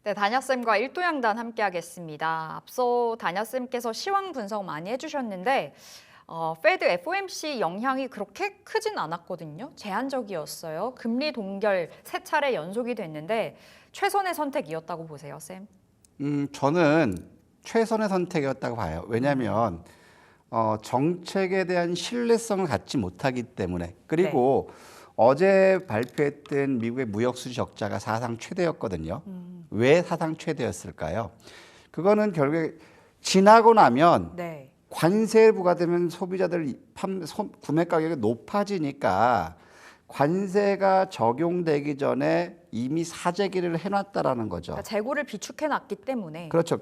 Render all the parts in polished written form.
네, 다녀쌤과 일도양단 함께하겠습니다. 앞서 다녀쌤께서 시황 분석 많이 해주셨는데 페드 FOMC 영향이 그렇게 크진 않았거든요. 제한적이었어요. 금리 동결 세 차례 연속이 됐는데 최선의 선택이었다고 보세요, 쌤? 저는 최선의 선택이었다고 봐요. 왜냐하면 정책에 대한 신뢰성을 갖지 못하기 때문에 네. 그리고 어제 발표했던 미국의 무역수지 적자가 사상 최대였거든요. 왜 사상 최대였을까요? 그거는 결국에 지나고 나면 네. 관세 부과되면 소비자들 구매 가격이 높아지니까 관세가 적용되기 전에 이미 사재기를 해놨다라는 거죠. 그러니까 재고를 비축해놨기 때문에. 그렇죠.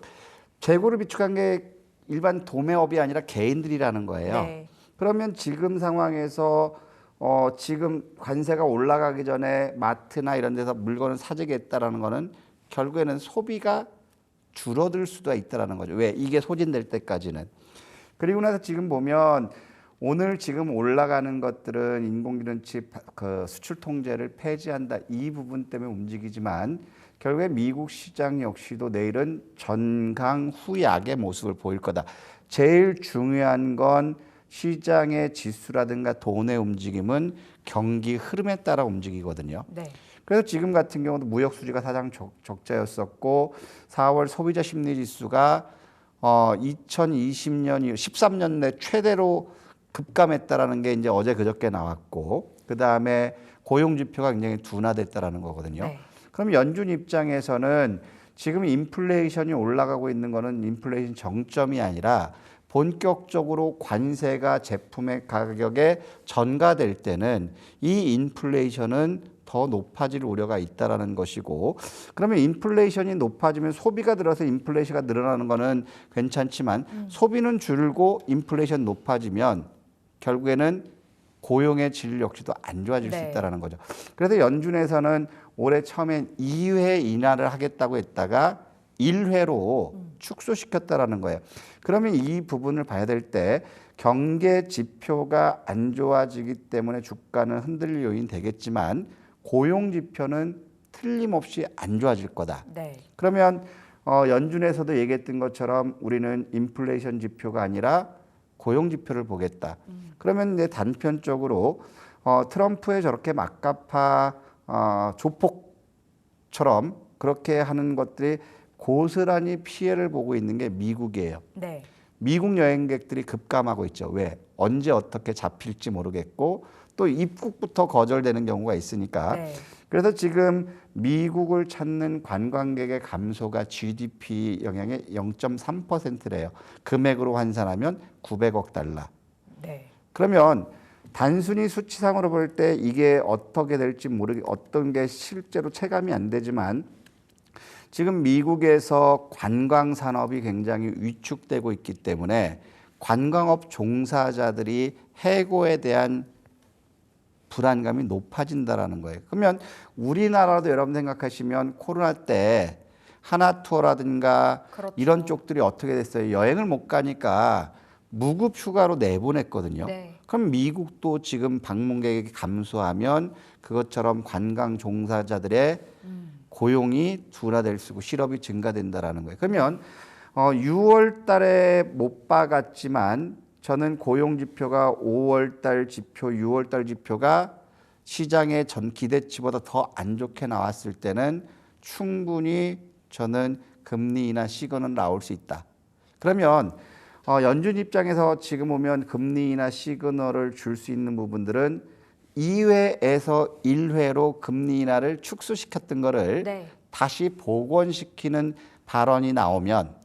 재고를 비축한 게 일반 도매업이 아니라 개인들이라는 거예요. 네. 그러면 지금 상황에서 지금 관세가 올라가기 전에 마트나 이런 데서 물건을 사재기했다라는 거는 결국에는 소비가 줄어들 수도 있다라는 거죠. 왜? 이게 소진될 때까지는. 그리고 나서 지금 보면 오늘 지금 올라가는 것들은 인공지능치 그 수출 통제를 폐지한다 이 부분 때문에 움직이지만 결국에 미국 시장 역시도 내일은 전강후약의 모습을 보일 거다. 제일 중요한 건 시장의 지수라든가 돈의 움직임은 경기 흐름에 따라 움직이거든요. 네. 그래서 지금 같은 경우도 무역 수지가 사상 적자였었고 4월 소비자 심리 지수가 2020년 이후 13년 내 최대로 급감했다라는 게 이제 어제 그저께 나왔고 그다음에 고용 지표가 굉장히 둔화됐다라는 거거든요. 네. 그럼 연준 입장에서는 지금 인플레이션이 올라가고 있는 거는 인플레이션 정점이 아니라 본격적으로 관세가 제품의 가격에 전가될 때는 이 인플레이션은 더 높아질 우려가 있다라는 것이고 그러면 인플레이션이 높아지면 소비가 들어서 인플레이션이 늘어나는 거는 괜찮지만 소비는 줄고 인플레이션 높아지면 결국에는 고용의 질 역시도 안 좋아질 수 네. 있다라는 거죠. 그래서 연준에서는 올해 처음엔 2회 인하를 하겠다고 했다가 1회로 축소시켰다라는 거예요. 그러면 이 부분을 봐야 될 때 경제 지표가 안 좋아지기 때문에 주가는 흔들릴 요인 되겠지만 고용 지표는 틀림없이 안 좋아질 거다. 네. 그러면 연준에서도 얘기했던 것처럼 우리는 인플레이션 지표가 아니라 고용 지표를 보겠다. 그러면 이제 단편적으로 트럼프의 저렇게 막가파 조폭처럼 그렇게 하는 것들이 고스란히 피해를 보고 있는 게 미국이에요. 네. 미국 여행객들이 급감하고 있죠. 왜? 언제 어떻게 잡힐지 모르겠고 또 입국부터 거절되는 경우가 있으니까. 네. 그래서 지금 미국을 찾는 관광객의 감소가 GDP 영향의 0.3%래요. 금액으로 환산하면 900억 달러. 네. 그러면 단순히 수치상으로 볼 때 이게 어떻게 될지 어떤 게 실제로 체감이 안 되지만 지금 미국에서 관광 산업이 굉장히 위축되고 있기 때문에 관광업 종사자들이 해고에 대한 불안감이 높아진다라는 거예요. 그러면 우리나라도 여러분 생각하시면 코로나 때 하나투어라든가 그렇죠. 이런 쪽들이 어떻게 됐어요? 여행을 못 가니까 무급 휴가로 내보냈거든요. 네. 그럼 미국도 지금 방문객이 감소하면 그것처럼 관광 종사자들의 고용이 둔화될 수 있고 실업이 증가된다라는 거예요. 그러면 6월 달에 못 봐갔지만 저는 고용 지표가 5월 달 지표, 6월 달 지표가 시장의 전 기대치보다 더 안 좋게 나왔을 때는 충분히 저는 금리 인하 시그널 나올 수 있다. 그러면 연준 입장에서 지금 보면 금리 인하 시그널을 줄 수 있는 부분들은 2회에서 1회로 금리 인하를 축소시켰던 거를 네. 다시 복원시키는 발언이 나오면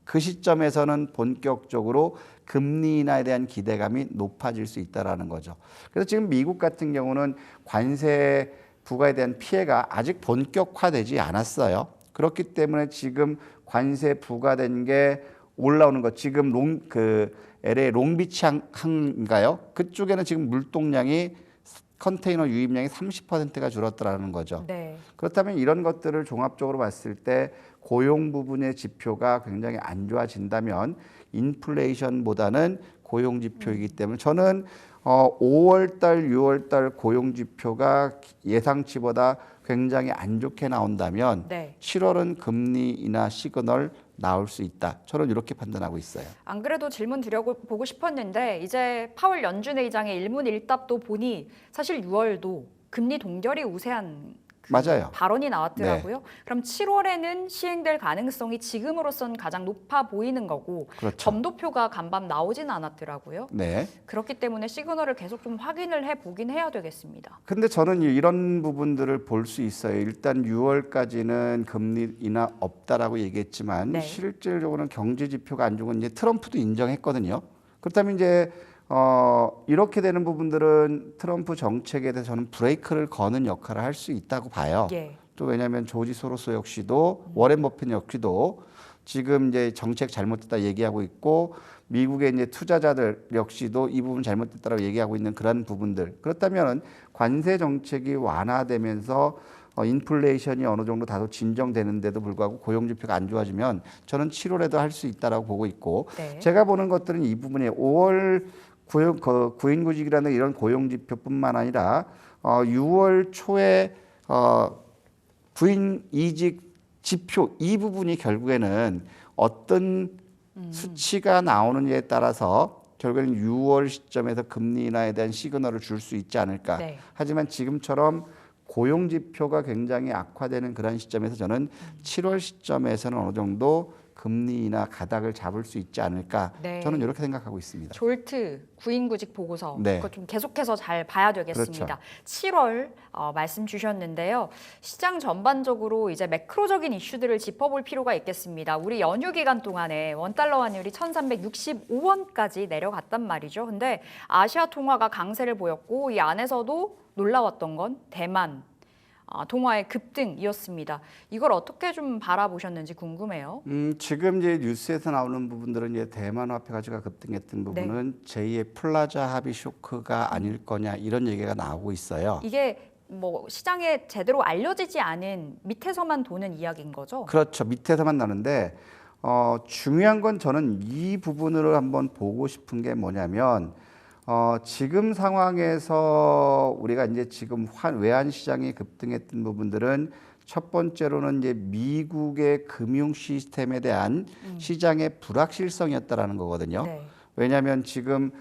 그 시점에서는 본격적으로 금리 인하에 대한 기대감이 높아질 수 있다라는 거죠. 그래서 지금 미국 같은 경우는 관세 부과에 대한 피해가 아직 본격화되지 않았어요. 그렇기 때문에 지금 관세 부과된 게 올라오는 것 지금 LA 롱비치 항인가요? 그쪽에는 지금 물동량이 컨테이너 유입량이 30%가 줄었다라는 거죠. 네. 그렇다면 이런 것들을 종합적으로 봤을 때 고용 부분의 지표가 굉장히 안 좋아진다면 인플레이션보다는 고용 지표이기 때문에 저는 5월 달, 6월 달 고용 지표가 예상치보다 굉장히 안 좋게 나온다면 네. 7월은 금리 인하 시그널 나올 수 있다. 저는 이렇게 판단하고 있어요. 안 그래도 질문 드려보고 싶었는데 이제 파월 연준 의장의 일문일답도 보니 사실 6월도 금리 동결이 우세한 맞아요. 발언이 나왔더라고요. 그럼 7월에는 시행될 가능성이 지금으로선 가장 높아 보이는 거고 그렇죠. 점도표가 간밤 나오진 않았더라고요. 네. 그렇기 때문에 시그널을 계속 좀 확인을 해보긴 해야 되겠습니다. 근데 저는 이런 부분들을 볼 수 있어요. 일단 6월까지는 금리 인하 없다라고 얘기했지만 네. 실질적으로는 경제 지표가 안 좋은 건 이제 트럼프도 인정했거든요. 그렇다면 이제 이렇게 되는 부분들은 트럼프 정책에 대해서 저는 브레이크를 거는 역할을 할 수 있다고 봐요. 예. 또 왜냐하면 조지 소로스 역시도 워렌 버핏 역시도 지금 이제 정책 잘못됐다 얘기하고 있고 미국의 이제 투자자들 역시도 이 부분 잘못됐다라고 얘기하고 있는 그런 부분들. 그렇다면 관세 정책이 완화되면서 인플레이션이 어느 정도 다소 진정되는데도 불구하고 고용 지표가 안 좋아지면 저는 7월에도 할 수 있다라고 보고 있고 네. 제가 보는 것들은 이 부분에 5월 구인구직이라는 이런 고용 지표뿐만 아니라 6월 초에 구인 이직 지표 이 부분이 결국에는 어떤 수치가 나오느냐에 따라서 결국에는 6월 시점에서 금리 인하에 대한 시그널을 줄 수 있지 않을까. 네. 하지만 지금처럼 고용 지표가 굉장히 악화되는 그런 시점에서 저는 7월 시점에서는 어느 정도 금리 인하 가닥을 잡을 수 있지 않을까. 네. 저는 이렇게 생각하고 있습니다. 졸트 구인구직 보고서 네. 그거 좀 계속해서 잘 봐야 되겠습니다. 7월 말씀 주셨는데요. 시장 전반적으로 이제 매크로적인 이슈들을 짚어볼 필요가 있겠습니다. 우리 연휴 기간 동안에 원달러 환율이 1,365원까지 내려갔단 말이죠. 근데 아시아 통화가 강세를 보였고 이 안에서도 놀라웠던 건 대만 동화의 급등이었습니다. 이걸 어떻게 좀 바라보셨는지 궁금해요. 지금 이제 뉴스에서 나오는 부분들은 이제 대만 화폐 가치가 급등했던 부분은 제2의 플라자 합의 쇼크가 아닐 거냐 이런 얘기가 나오고 있어요. 이게 뭐 시장에 제대로 알려지지 않은 밑에서만 도는 이야기인 거죠? 그렇죠. 밑에서만 나는데 중요한 건 저는 이 부분으로 한번 보고 싶은 게 뭐냐면 지금 상황에서 우리가 이제 지금 외환 시장이 급등했던 부분들은 첫 번째로는 이제 미국의 금융 시스템에 대한 시장의 불확실성이었다라는 거거든요. 네. 왜냐하면 지금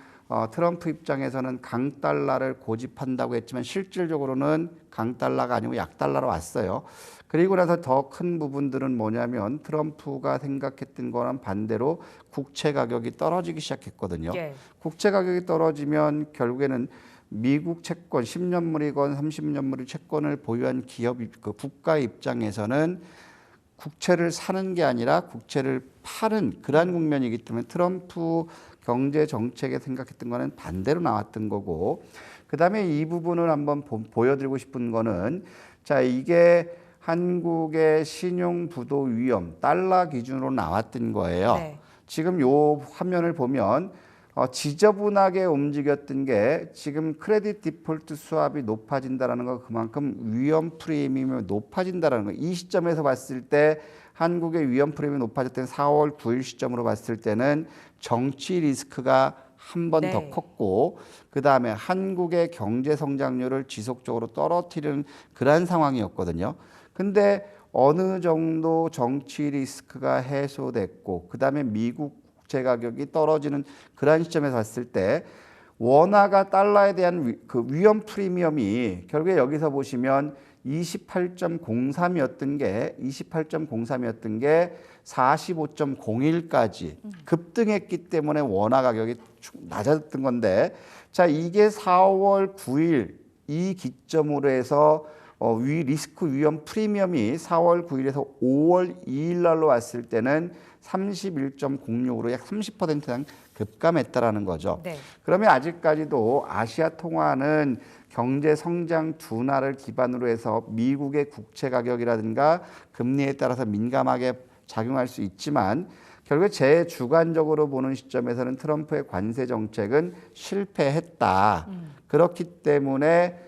트럼프 입장에서는 강달러를 고집한다고 했지만 실질적으로는 강달러가 아니고 약달러로 왔어요. 그리고 나서 더 큰 부분들은 뭐냐면 트럼프가 생각했던 거랑 반대로 국채 가격이 떨어지기 시작했거든요. 예. 국채 가격이 떨어지면 결국에는 미국 채권 10년물이건 30년물의 채권을 보유한 기업 그 국가 입장에서는 국채를 사는 게 아니라 국채를 파는 그러한 국면이기 때문에 트럼프 경제 정책에 생각했던 거는 반대로 나왔던 거고 그다음에 이 부분을 한번 보여드리고 싶은 거는 자 이게 한국의 신용 부도 위험 달러 기준으로 나왔던 거예요. 네. 지금 요 화면을 보면 지저분하게 움직였던 게 지금 크레딧 디폴트 수압이 높아진다라는 거 그만큼 위험 프리미엄이 높아진다라는 거. 이 시점에서 봤을 때 한국의 위험 프리미엄이 높아졌던 4월 9일 시점으로 봤을 때는 정치 리스크가 한 번 더 네. 컸고 그다음에 한국의 경제 성장률을 지속적으로 떨어뜨리는 그러한 상황이었거든요. 근데 어느 정도 정치 리스크가 해소됐고 그다음에 미국 국채 가격이 떨어지는 그러한 시점에서 봤을 때 원화가 달러에 대한 그 위험 프리미엄이 결국에 여기서 보시면 28.03이었던 게 45.01까지 급등했기 때문에 원화 가격이 낮아졌던 건데 자 이게 4월 9일 이 기점으로 해서 리스크 위험 프리미엄이 4월 9일에서 5월 2일 날로 왔을 때는 31.06으로 약 30%상 급감했다라는 거죠. 네. 그러면 아직까지도 아시아 통화는 경제 성장 둔화를 기반으로 해서 미국의 국채 가격이라든가 금리에 따라서 민감하게 작용할 수 있지만 결국 제 주관적으로 보는 시점에서는 트럼프의 관세 정책은 실패했다. 그렇기 때문에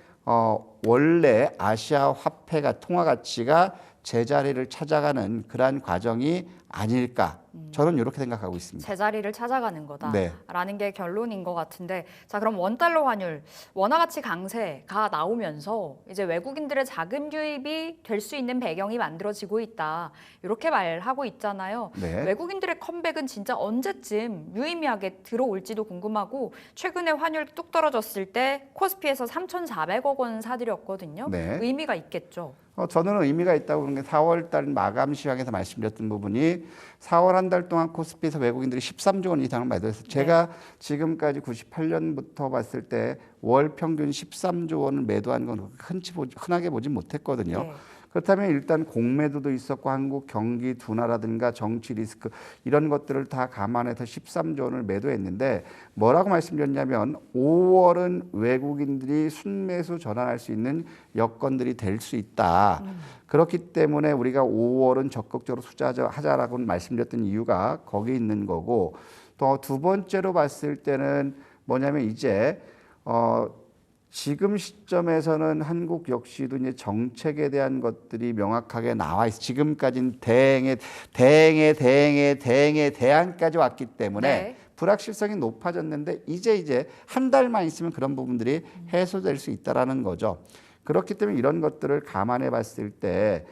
원래 아시아 화폐가 통화 가치가 제자리를 찾아가는 그러한 과정이 아닐까. 저는 이렇게 생각하고 있습니다. 제자리를 찾아가는 네. 거다라는 게 결론인 것 같은데, 자 그럼 원달러 환율 원화 가치 강세가 나오면서 이제 외국인들의 자금 유입이 될 수 있는 배경이 만들어지고 있다, 이렇게 말하고 있잖아요. 네. 외국인들의 컴백은 진짜 언제쯤 유의미하게 들어올지도 궁금하고, 최근에 환율 뚝 떨어졌을 때 코스피에서 3,400억 원 사들였거든요. 네. 의미가 있겠죠. 저는 의미가 있다고 보는 게 4월 달 마감 시황에서 말씀드렸던 부분이 4월 한 달 동안 코스피에서 외국인들이 13조 원 이상을 매도했어요. 제가 지금까지 98년부터 봤을 때 월 평균 13조 원을 매도한 건 흔하게 보진 못했거든요. 네. 그렇다면 일단 공매도도 있었고 한국 경기 둔화라든가 정치 리스크 이런 것들을 다 감안해서 13조 원을 매도했는데 뭐라고 말씀드렸냐면 5월은 외국인들이 순매수 전환할 수 있는 여건들이 될 수 있다. 그렇기 때문에 우리가 5월은 적극적으로 투자하자라고 말씀드렸던 이유가 거기 있는 거고, 또 두 번째로 봤을 때는 뭐냐면 이제 지금 시점에서는 한국 역시도 이제 정책에 대한 것들이 명확하게 나와 있어. 지금까지는 대안까지 왔기 때문에 네. 불확실성이 높아졌는데 이제 한 달만 있으면 그런 부분들이 해소될 수 있다라는 거죠. 그렇기 때문에 이런 것들을 감안해 봤을 때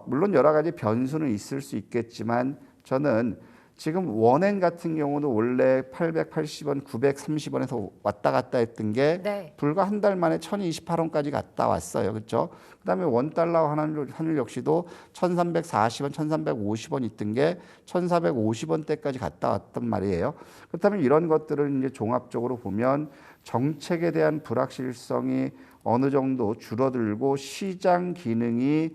물론 여러 가지 변수는 있을 수 있겠지만 저는 지금 원엔 같은 경우도 원래 880원, 930원에서 왔다 갔다 했던 게 네. 불과 한 달 만에 1028원까지 갔다 왔어요. 그렇죠? 그다음에 원달러 환율 역시도 1340원, 1350원 있던 게 1450원대까지 갔다 왔단 말이에요. 그렇다면 이런 것들을 이제 종합적으로 보면 정책에 대한 불확실성이 어느 정도 줄어들고 시장 기능이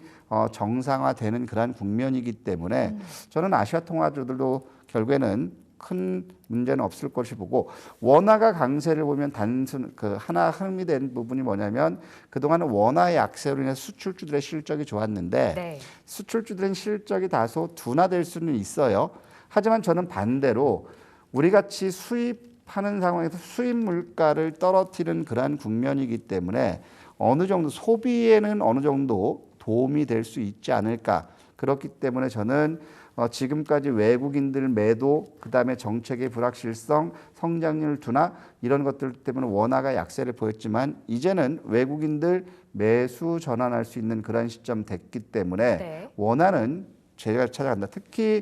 정상화되는 그러한 국면이기 때문에 저는 아시아 통화주들도 결국에는 큰 문제는 없을 것이 보고, 원화가 강세를 보면 단순 하나 흥미된 부분이 뭐냐면 그동안은 원화의 약세로 인해 수출주들의 실적이 좋았는데 네. 수출주들의 실적이 다소 둔화될 수는 있어요. 하지만 저는 반대로 우리 같이 수입하는 상황에서 수입 물가를 떨어뜨리는 그러한 국면이기 때문에 어느 정도 소비에는 어느 정도 도움이 될 수 있지 않을까. 그렇기 때문에 저는 지금까지 외국인들 매도, 그다음에 정책의 불확실성, 성장률 둔화 이런 것들 때문에 원화가 약세를 보였지만 이제는 외국인들 매수 전환할 수 있는 그런 시점 됐기 때문에 네. 원화는 제가 찾아간다. 특히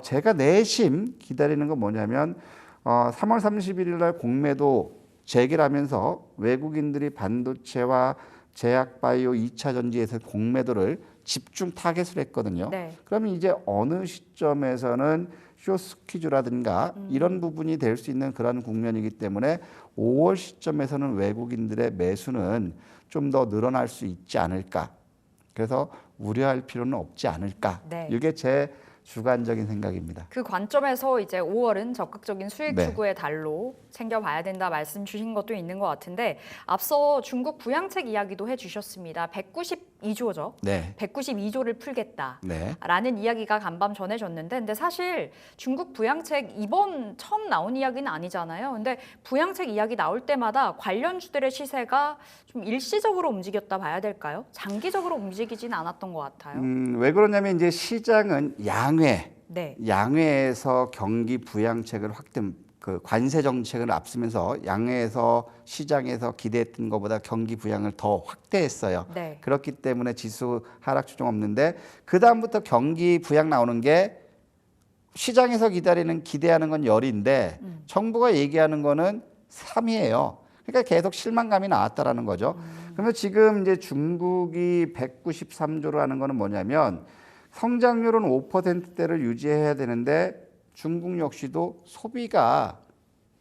제가 내심 기다리는 건 뭐냐면 3월 31일 날 공매도 재개를 하면서 외국인들이 반도체와 제약바이오 2차 전지에서 공매도를 집중 타겟을 했거든요. 네. 그러면 이제 어느 시점에서는 쇼스퀴즈라든가 이런 부분이 될 수 있는 그런 국면이기 때문에 5월 시점에서는 외국인들의 매수는 좀 더 늘어날 수 있지 않을까. 그래서 우려할 필요는 없지 않을까. 네. 이게 제 주관적인 생각입니다. 그 관점에서 이제 5월은 적극적인 수익 네. 추구의 달로 챙겨봐야 된다 말씀 주신 것도 있는 것 같은데, 앞서 중국 부양책 이야기도 해주셨습니다. 192조죠. 네. 192조를 풀겠다. 네. 라는 이야기가 간밤 전해졌는데, 근데 사실 중국 부양책 이번 처음 나온 이야기는 아니잖아요. 근데 부양책 이야기 나올 때마다 관련주들의 시세가 좀 일시적으로 움직였다 봐야 될까요? 장기적으로 움직이진 않았던 것 같아요. 왜 그러냐면 이제 시장은 네. 양회에서 경기 부양책을 그 관세 정책을 앞서면서 양회에서 시장에서 기대했던 것보다 경기 부양을 더 확대했어요. 네. 그렇기 때문에 지수 하락 추정 없는데 그 다음부터 경기 부양 나오는 게 시장에서 기대하는 건 열인데 정부가 얘기하는 거는 3이에요. 그러니까 계속 실망감이 나왔다라는 거죠. 그러면 지금 이제 중국이 193조를 하는 거는 뭐냐면 성장률은 5%대를 유지해야 되는데 중국 역시도 소비가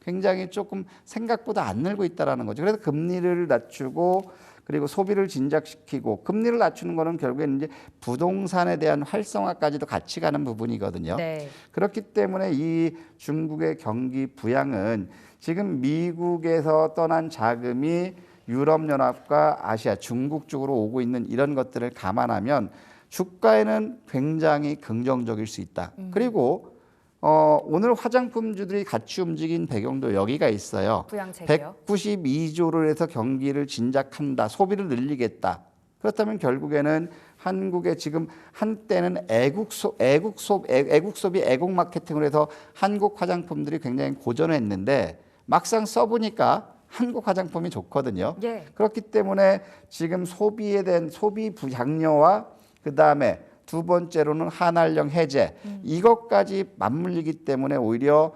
굉장히 조금 생각보다 안 늘고 있다라는 거죠. 그래서 금리를 낮추고 그리고 소비를 진작시키고, 금리를 낮추는 거는 결국에는 이제 부동산에 대한 활성화까지도 같이 가는 부분이거든요. 네. 그렇기 때문에 이 중국의 경기 부양은 지금 미국에서 떠난 자금이 유럽연합과 아시아, 중국 쪽으로 오고 있는 이런 것들을 감안하면 주가에는 굉장히 긍정적일 수 있다. 그리고 오늘 화장품주들이 같이 움직인 배경도 여기가 있어요. 부양책이요. 192조를 해서 경기를 진작한다, 소비를 늘리겠다. 그렇다면 결국에는 한국에 지금 한때는 애국 소비, 애국 마케팅을 해서 한국 화장품들이 굉장히 고전했는데 막상 써보니까 한국 화장품이 좋거든요. 예. 그렇기 때문에 지금 소비에 대한 소비 부장려와 그 다음에 두 번째로는 한알령 해제 이것까지 맞물리기 때문에 오히려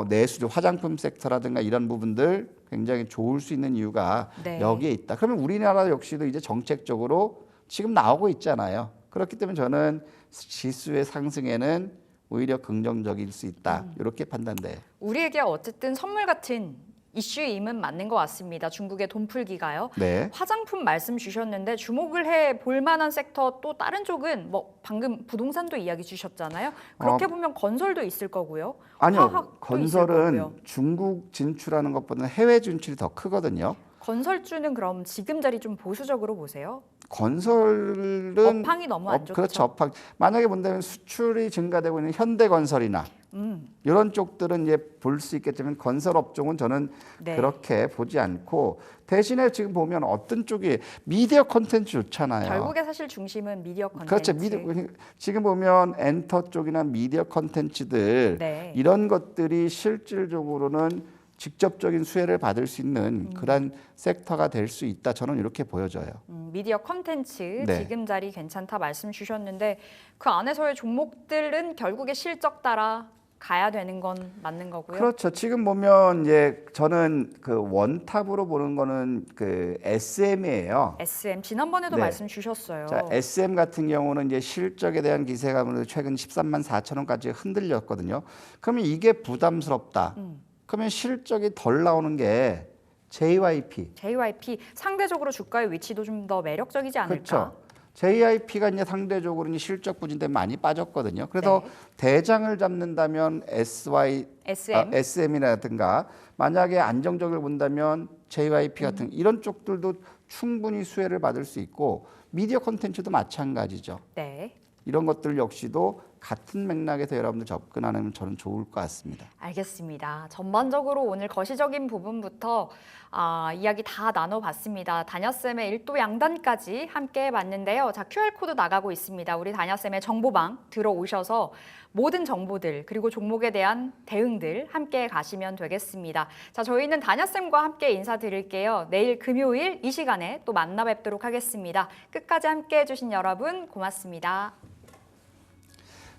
내수주 화장품 섹터라든가 이런 부분들 굉장히 좋을 수 있는 이유가 네. 여기에 있다. 그러면 우리나라 역시도 이제 정책적으로 지금 나오고 있잖아요. 그렇기 때문에 저는 지수의 상승에는 오히려 긍정적일 수 있다. 이렇게 판단돼요. 우리에게 어쨌든 선물 같은 이슈임은 맞는 것 같습니다. 중국의 돈풀기가요. 네. 화장품 말씀 주셨는데 주목을 해 볼 만한 섹터 또 다른 쪽은 뭐 방금 부동산도 이야기 주셨잖아요. 그렇게 보면 건설도 있을 거고요. 아니요. 화학도 있을 거고요. 건설은 중국 진출하는 것보다는 해외 진출이 더 크거든요. 건설주는 그럼 지금 자리 좀 보수적으로 보세요. 건설은 업황이 너무 안 좋죠. 그렇죠. 업황. 만약에 본다면 수출이 증가되고 있는 현대건설이나 이런 쪽들은 이제 볼 수 있겠지만 건설 업종은 저는 네. 그렇게 보지 않고 대신에 지금 보면 어떤 쪽이 미디어 콘텐츠 좋잖아요. 결국에 사실 중심은 미디어 콘텐츠. 그렇죠. 지금 보면 엔터 쪽이나 미디어 콘텐츠들 네. 이런 것들이 실질적으로는 직접적인 수혜를 받을 수 있는 그런 섹터가 될 수 있다. 저는 이렇게 보여져요. 미디어 콘텐츠 네. 지금 자리 괜찮다 말씀 주셨는데 그 안에서의 종목들은 결국에 실적 따라 가야 되는 건 맞는 거고요. 그렇죠. 지금 보면 이제 저는 그 원탑으로 보는 거는 그 SM이에요. SM 지난번에도 네. 말씀 주셨어요. 자, SM 같은 경우는 이제 실적에 대한 기세가 최근 13만 4천 원까지 흔들렸거든요. 그러면 이게 부담스럽다. 그러면 실적이 덜 나오는 게 JYP. JYP 상대적으로 주가의 위치도 좀 더 매력적이지 않을까? 그렇죠. JYP가 이제 상대적으로 이제 실적 부진 때문에 많이 빠졌거든요. 그래서 네. 대장을 잡는다면 SM SM이라든가 만약에 안정적으로 본다면 JYP 같은 이런 쪽들도 충분히 수혜를 받을 수 있고 미디어 콘텐츠도 마찬가지죠. 네. 이런 것들 역시도 같은 맥락에서 여러분들 접근하면 저는 좋을 것 같습니다. 알겠습니다. 전반적으로 오늘 거시적인 부분부터 이야기 다 나눠봤습니다. 다녀쌤의 일도 양단까지 함께 해봤는데요. 자, QR코드 나가고 있습니다. 우리 다녀쌤의 정보방 들어오셔서 모든 정보들 그리고 종목에 대한 대응들 함께 가시면 되겠습니다. 자, 저희는 다녀쌤과 함께 인사드릴게요. 내일 금요일 이 시간에 또 만나 뵙도록 하겠습니다. 끝까지 함께 해주신 여러분 고맙습니다.